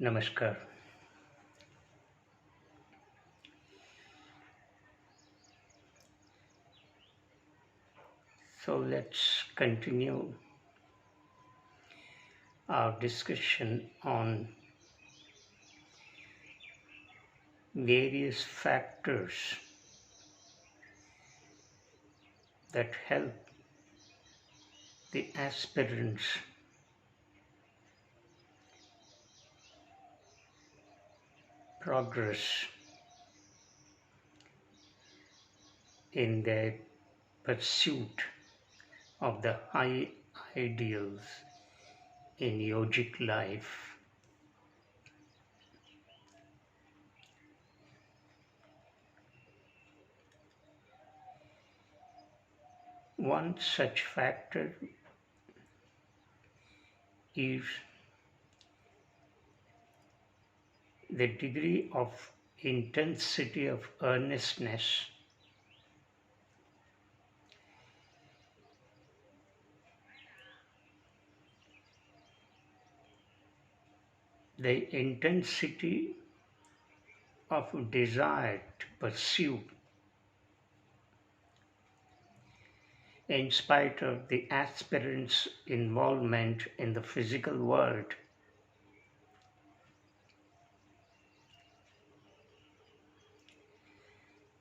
Namaskar. So let's continue our discussion on various factors that help the aspirants progress in their pursuit of the high ideals in yogic life. One such factor is the degree of intensity of earnestness the intensity of desire to pursue in spite of the aspirants' involvement in the physical world.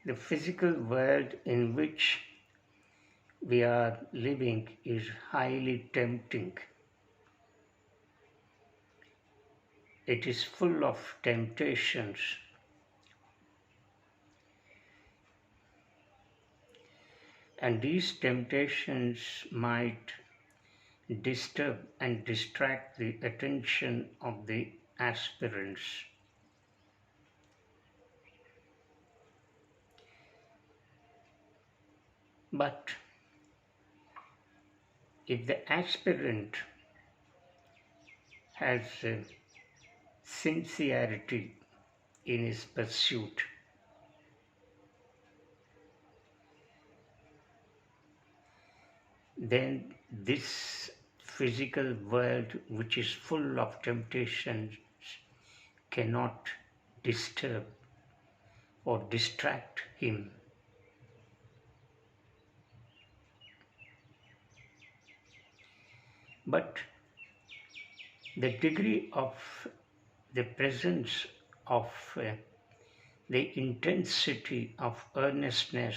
The physical world in which we are living is highly tempting. It is full of temptations. And these temptations might disturb and distract the attention of the aspirants. But if the aspirant has sincerity in his pursuit, then this physical world, which is full of temptations, cannot disturb or distract him. But the degree of the presence of the intensity of earnestness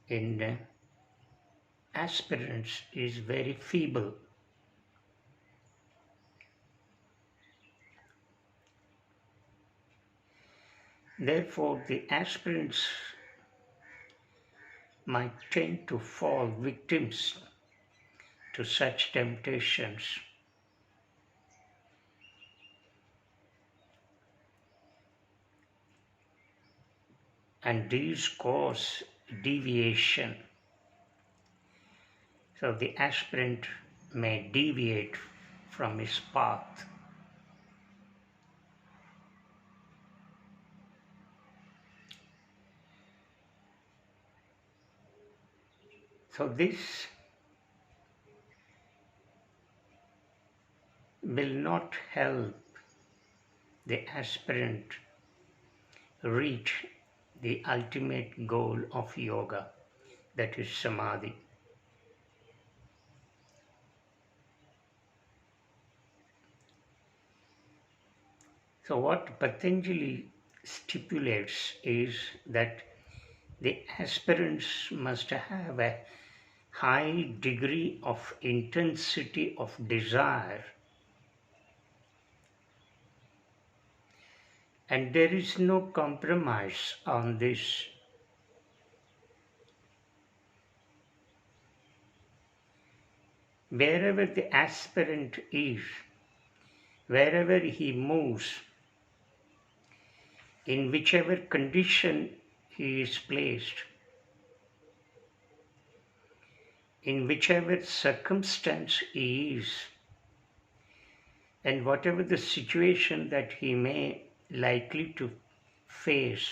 in aspirants is very feeble. Therefore, the aspirants might tend to fall victims to such temptations. And these cause deviation. So the aspirant may deviate from his path. So this will not help the aspirant reach the ultimate goal of yoga, that is samadhi. So what Patanjali stipulates is that the aspirants must have a high degree of intensity of desire, and there is no compromise on this. Wherever the aspirant is, wherever he moves, in whichever condition he is placed, in whichever circumstance he is, and whatever the situation that he may likely to face,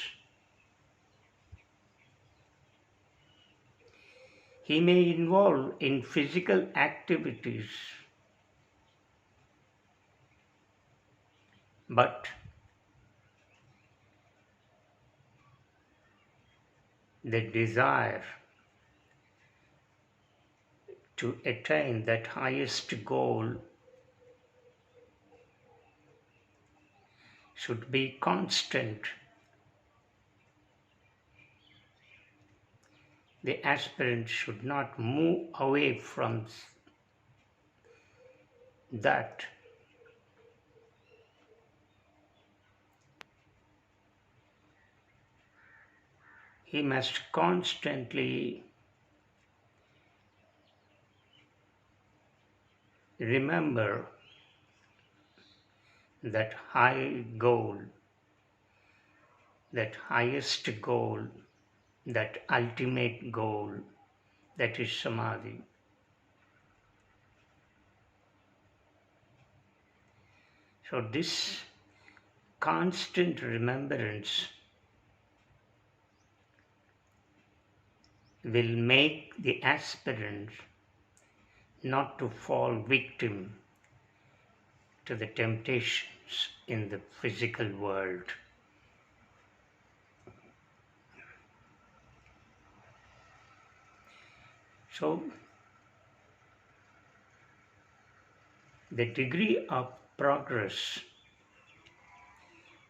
he may involve in physical activities. But the desire to attain that highest goal should be constant. The aspirant should not move away from that. He must constantly remember that high goal, that highest goal, that ultimate goal, that is samadhi. So this constant remembrance will make the aspirant not to fall victim to the temptations in the physical world. So, the degree of progress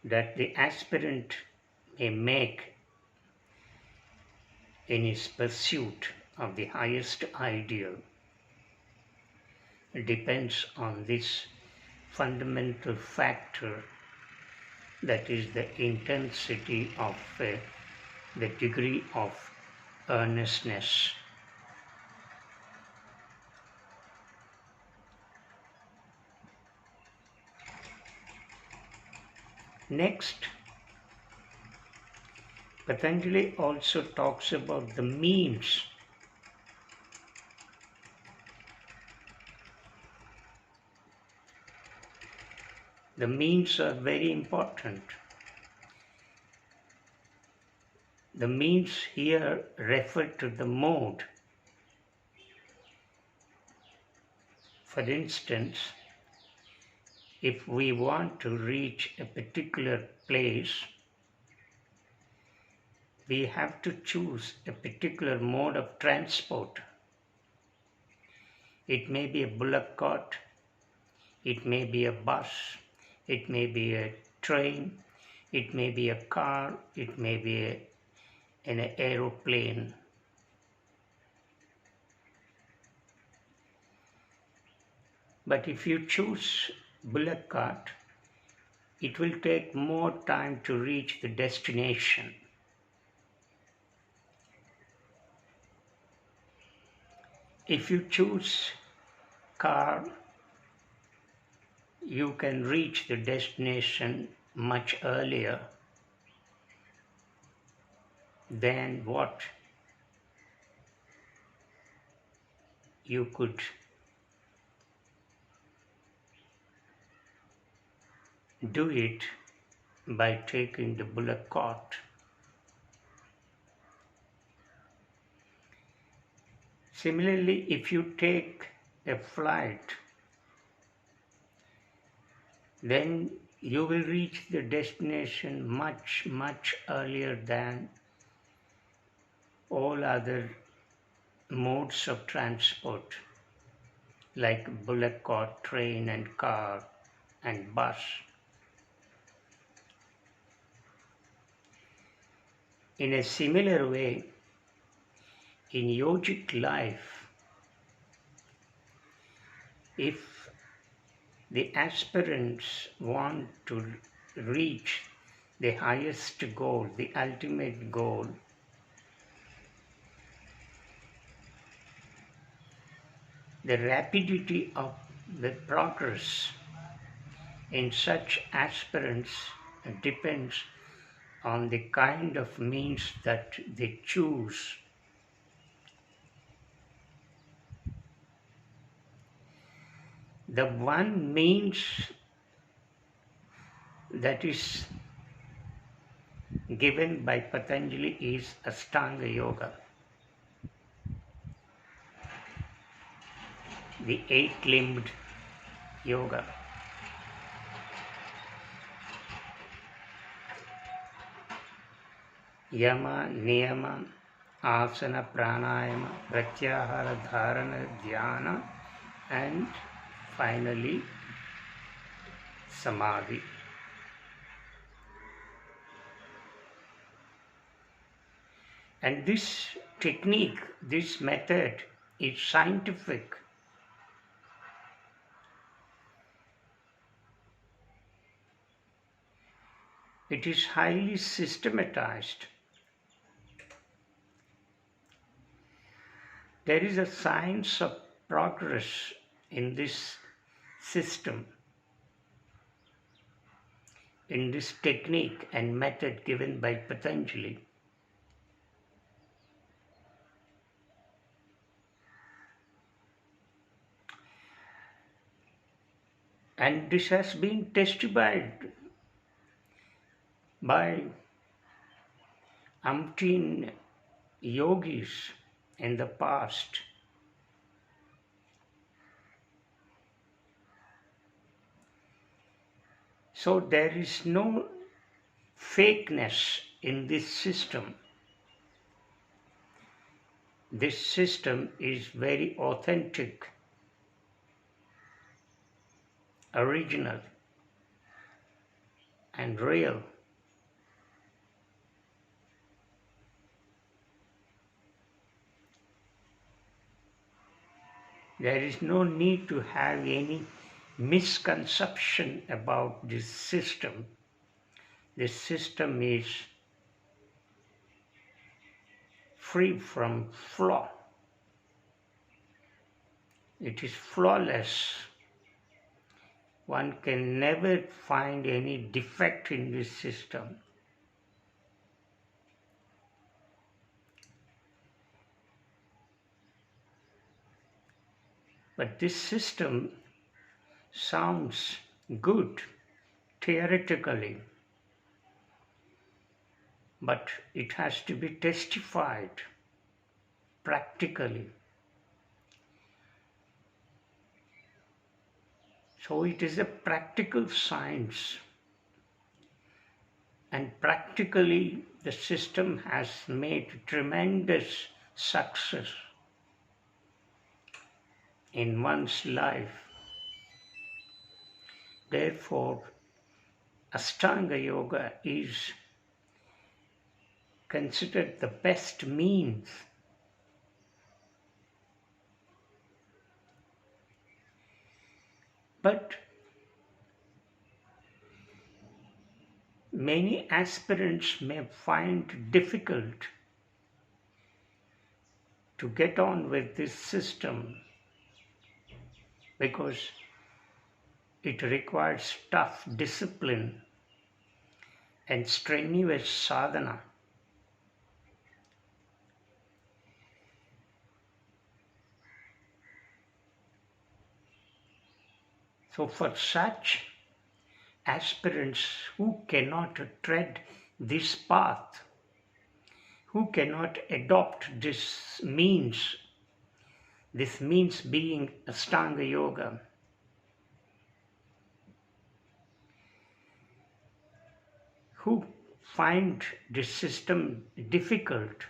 that the aspirant may make in his pursuit of the highest ideal depends on this fundamental factor, that is the intensity of the degree of earnestness. Next, Patanjali also talks about the means. The means are very important. The means here refer to the mode. For instance, if we want to reach a particular place, we have to choose a particular mode of transport. It may be a bullock cart, it may be a bus, it may be a train, it may be a car, it may be an aeroplane. But if you choose bullock cart, it will take more time to reach the destination. If you choose car, you can reach the destination much earlier than what you could do it by taking the bullock cart. Similarly, if you take a flight, then you will reach the destination much, much earlier than all other modes of transport, like bullock cart, train and car and bus. In a similar way, in yogic life, if the aspirants want to reach the highest goal, the ultimate goal, the rapidity of the progress in such aspirants depends on the kind of means that they choose. The one means that is given by Patanjali is Astanga Yoga, the eight-limbed yoga. yama, niyama, asana, pranayama, pratyahara, dharana, dhyana, and finally samadhi. And this technique, this method is scientific. It is highly systematized. There is a science of progress in this system, in this technique and method given by Patanjali. And this has been testified by umpteen yogis in the past. So there is no fakeness in this system. This system is very authentic, original, and real. There is no need to have any misconception about this system. This system is free from flaw. It is flawless. One can never find any defect in this system. But this system sounds good theoretically, but it has to be testified practically. So it is a practical science, and practically the system has made tremendous success in one's life. Therefore, Astanga Yoga is considered the best means but many aspirants may find difficult to get on with this system because it requires tough discipline and strenuous sadhana. So for such aspirants who cannot tread this path, who cannot adopt this means being Astanga Yoga, who find this system difficult,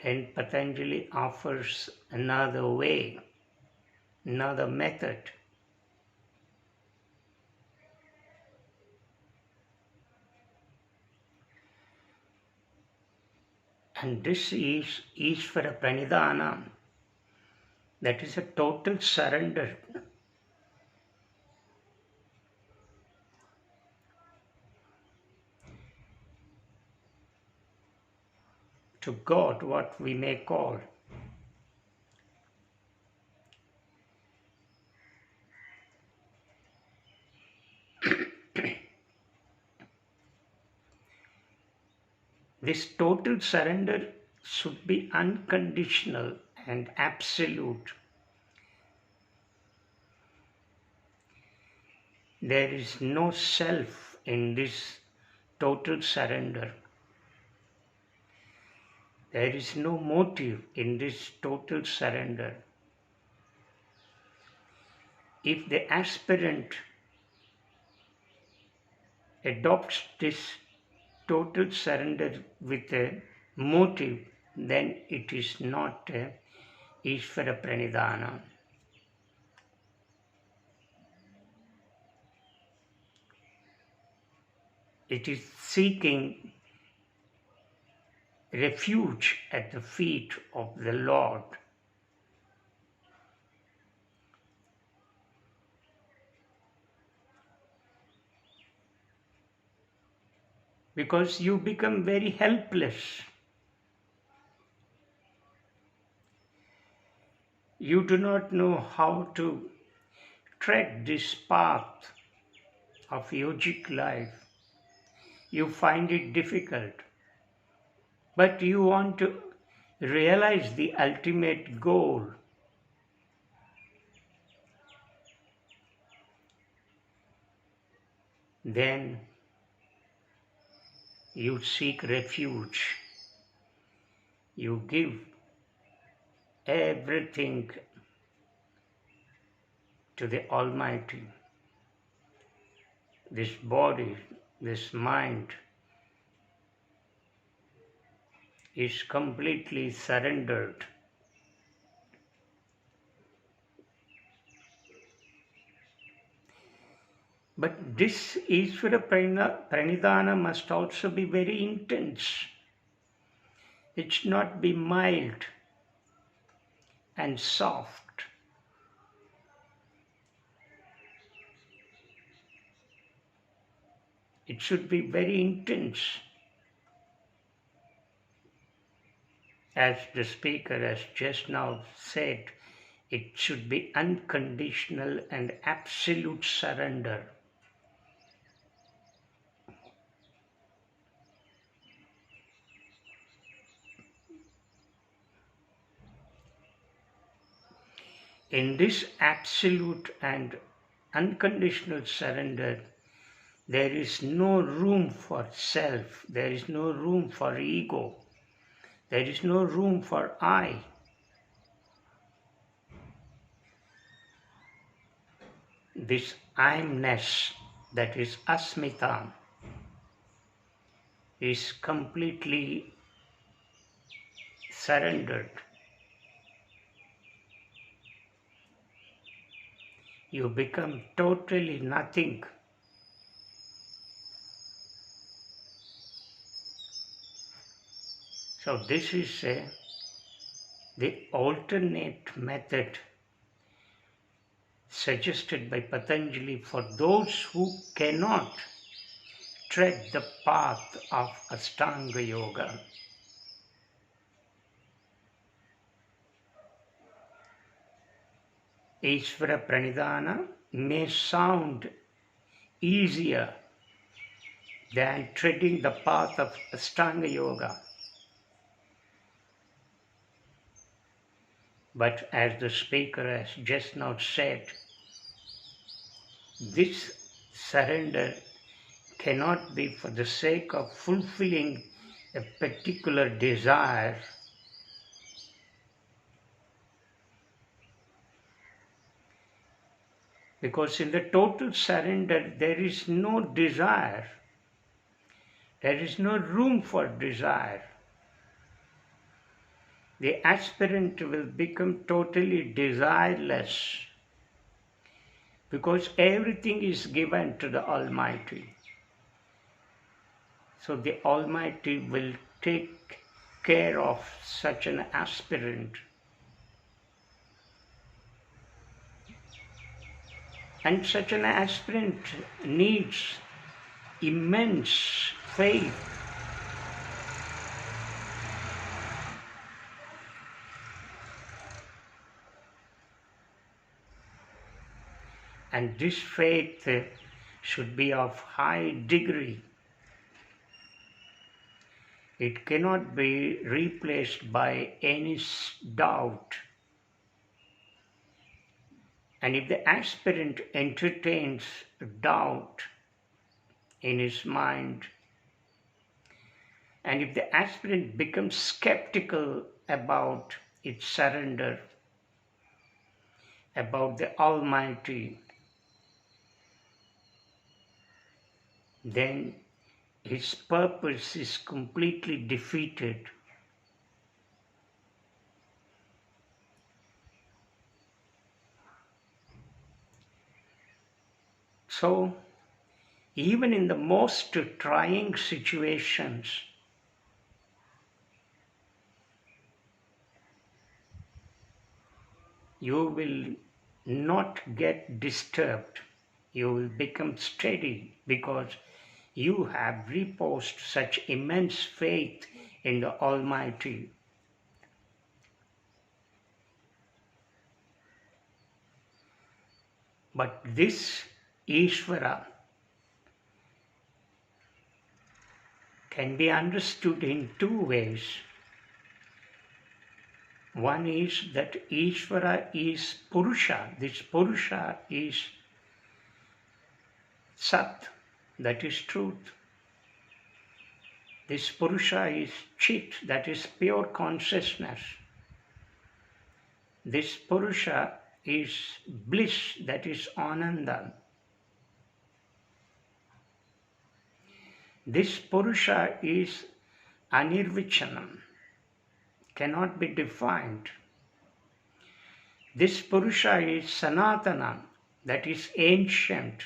then Patanjali offers another way, another method. And this is Isvara Pranidhana, that is a total surrender. To God, what we may call. This total surrender should be unconditional and absolute. There is no self in this total surrender. There is no motive in this total surrender. If the aspirant adopts this total surrender with a motive, then it is not Isvara Pranidhana. It is seeking refuge at the feet of the Lord. Because you become very helpless. You do not know how to tread this path of yogic life. You find it difficult. But you want to realize the ultimate goal. Then you seek refuge. You give everything to the Almighty. This body, this mind is completely surrendered. But this Isvara Pranidhana must also be very intense. It should not be mild and soft. It should be very intense. As the speaker has just now said, it should be unconditional and absolute surrender. In this absolute and unconditional surrender, there is no room for self, there is no room for ego, there is no room for I. This I-ness, that is asmita, is completely surrendered. You become totally nothing. So this is the alternate method suggested by Patanjali for those who cannot tread the path of Astanga Yoga. Isvara Pranidhana may sound easier than treading the path of Astanga Yoga. But as the speaker has just now said, this surrender cannot be for the sake of fulfilling a particular desire. Because in the total surrender, there is no desire. There is no room for desire. The aspirant will become totally desireless because everything is given to the Almighty. So the Almighty will take care of such an aspirant. And such an aspirant needs immense faith. And this faith should be of high degree. It cannot be replaced by any doubt. And if the aspirant entertains doubt in his mind, and if the aspirant becomes skeptical about its surrender, about the Almighty, then his purpose is completely defeated. So, even in the most trying situations, you will not get disturbed. You will become steady because you have reposed such immense faith in the Almighty. But this Isvara can be understood in two ways. One is that Isvara is Purusha. This Purusha is Sat, that is truth. This Purusha is Chit, that is pure consciousness. This Purusha is bliss, that is Ananda. This Purusha is Anirvichanam, cannot be defined. This Purusha is Sanatana, that is ancient.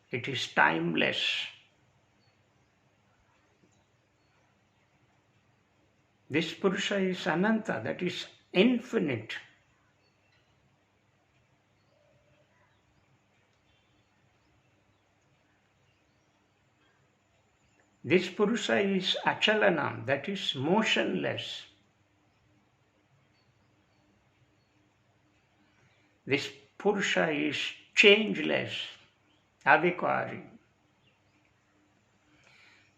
It is timeless. This Purusha is Ananta, that is infinite. This Purusha is Achalanam, that is motionless. This Purusha is changeless, Avikari.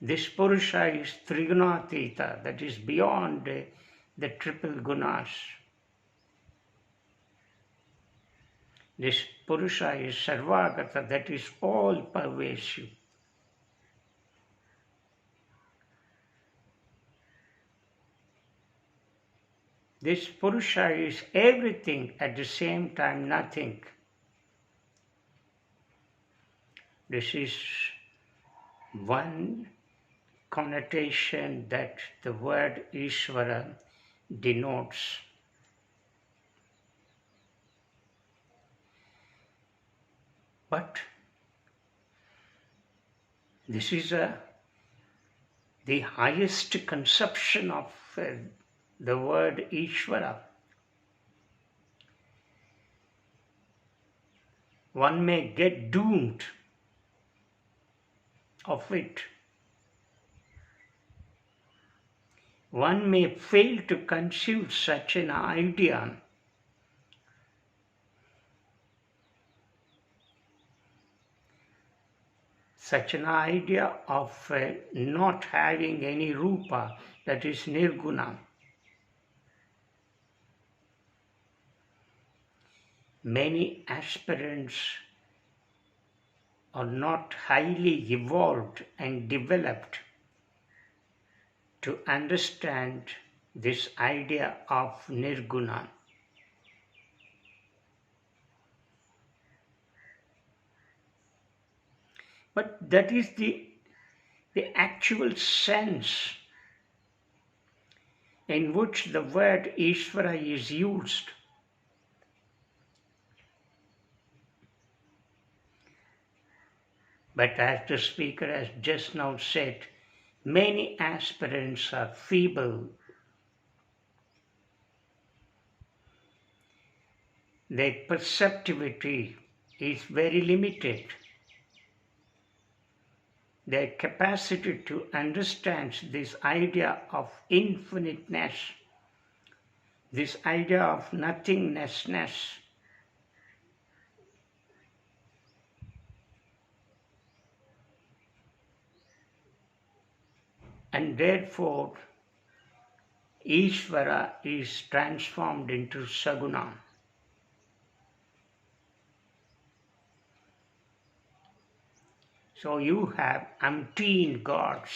This Purusha is Trigunatita, that is beyond the triple gunas. This Purusha is Sarvagata, that is all pervasive. This Purusha is everything at the same time nothing. This is one connotation that the word Isvara denotes. But this is the highest conception of the word Ishvara. One may get doomed of it. One may fail to conceive such an idea. Such an idea of not having any rupa, that is nirguna. Many aspirants are not highly evolved and developed to understand this idea of nirguna. But that is the actual sense in which the word Ishvara is used. But as the speaker has just now said, many aspirants are feeble. Their perceptivity is very limited. Their capacity to understand this idea of infiniteness, this idea of nothingnessness, and therefore Ishvara is transformed into Saguna. So you have umpteen gods.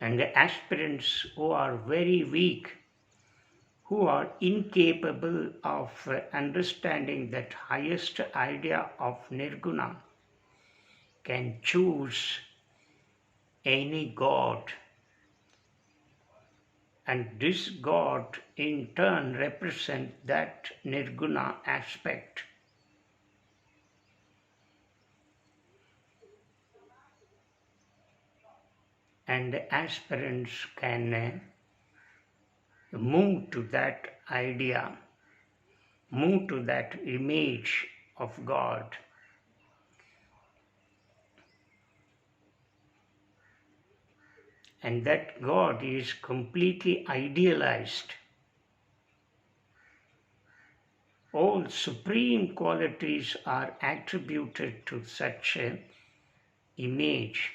And the aspirants who are very weak, who are incapable of understanding that highest idea of nirguna can choose any god, and this god in turn represents that nirguna aspect. And the aspirants can move to that idea, move to that image of God. And that God is completely idealized. All supreme qualities are attributed to such an image.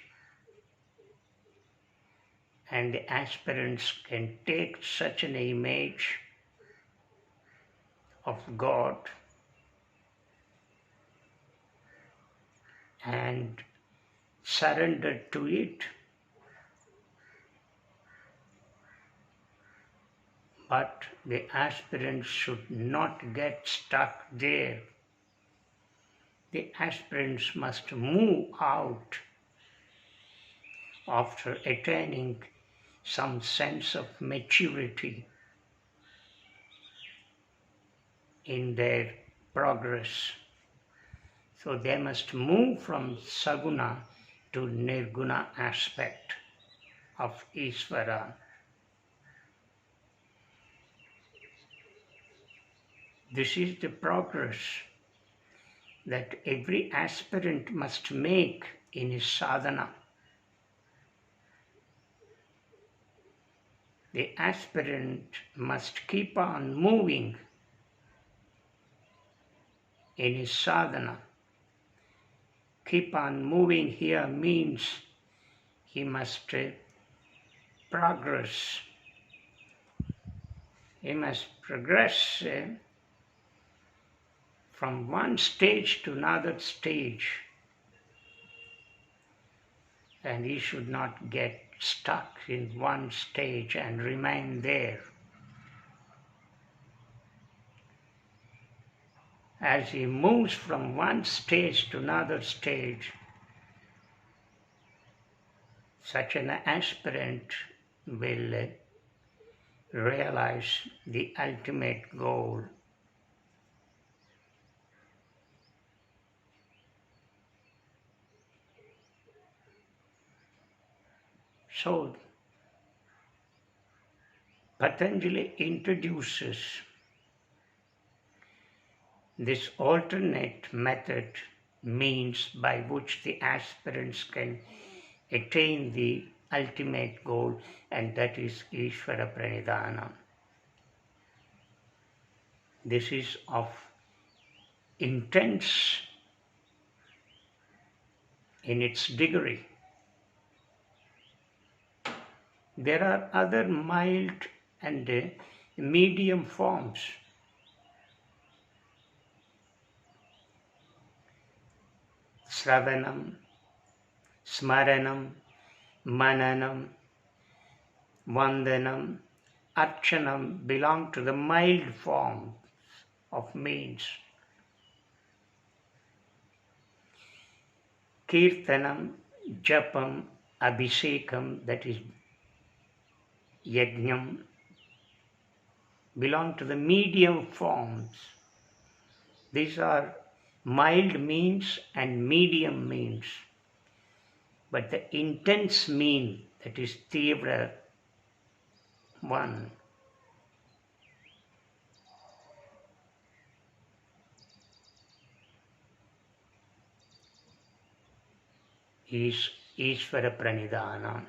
And the aspirants can take such an image of God and surrender to it. But the aspirants should not get stuck there. The aspirants must move out after attaining some sense of maturity in their progress. So they must move from saguna to nirguna aspect of Isvara. This is the progress that every aspirant must make in his sadhana. The aspirant must keep on moving in his sadhana. Keep on moving here means he must progress. He must progress from one stage to another stage, and he should not get stuck in one stage and remain there. As he moves from one stage to another stage, such an aspirant will realize the ultimate goal. So, Patanjali introduces this alternate method, means by which the aspirants can attain the ultimate goal, and that is Isvara Pranidhana. This is of intense in its degree. There are other mild and medium forms. Sravanam, Smaranam, Mananam, Vandanam, Archanam belong to the mild form of means. Kirtanam, Japam, Abhishekam, that is Yajnam, belong to the medium forms. These are mild means and medium means. But the intense mean, that is Tivra one, is Isvara Pranidhana.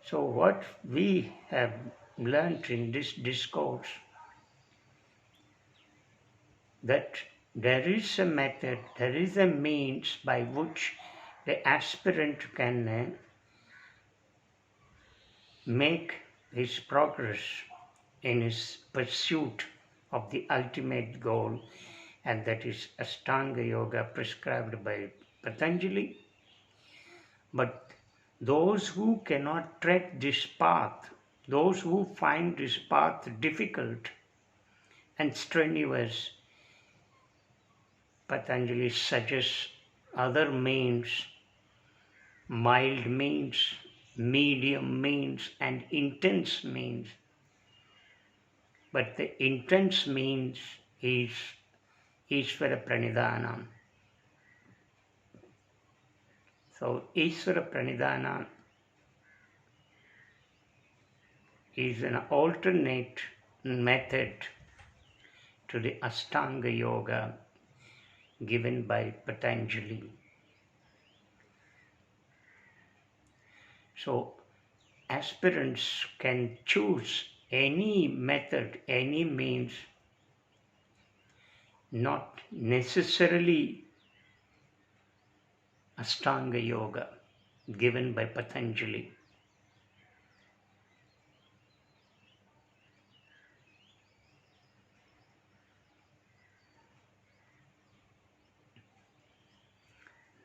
So what we have learnt in this discourse, that there is a method, there is a means by which the aspirant can make his progress in his pursuit of the ultimate goal, and that is Astanga Yoga prescribed by Patanjali. But those who cannot tread this path, those who find this path difficult and strenuous, Patanjali suggests other means, mild means, medium means, and intense means. But the intense means is Isvara Pranidhana. So Isvara Pranidhana is an alternate method to the Astanga Yoga given by Patanjali. So aspirants can choose any method, any means, not necessarily Astanga Yoga given by Patanjali.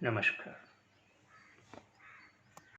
Namaskar.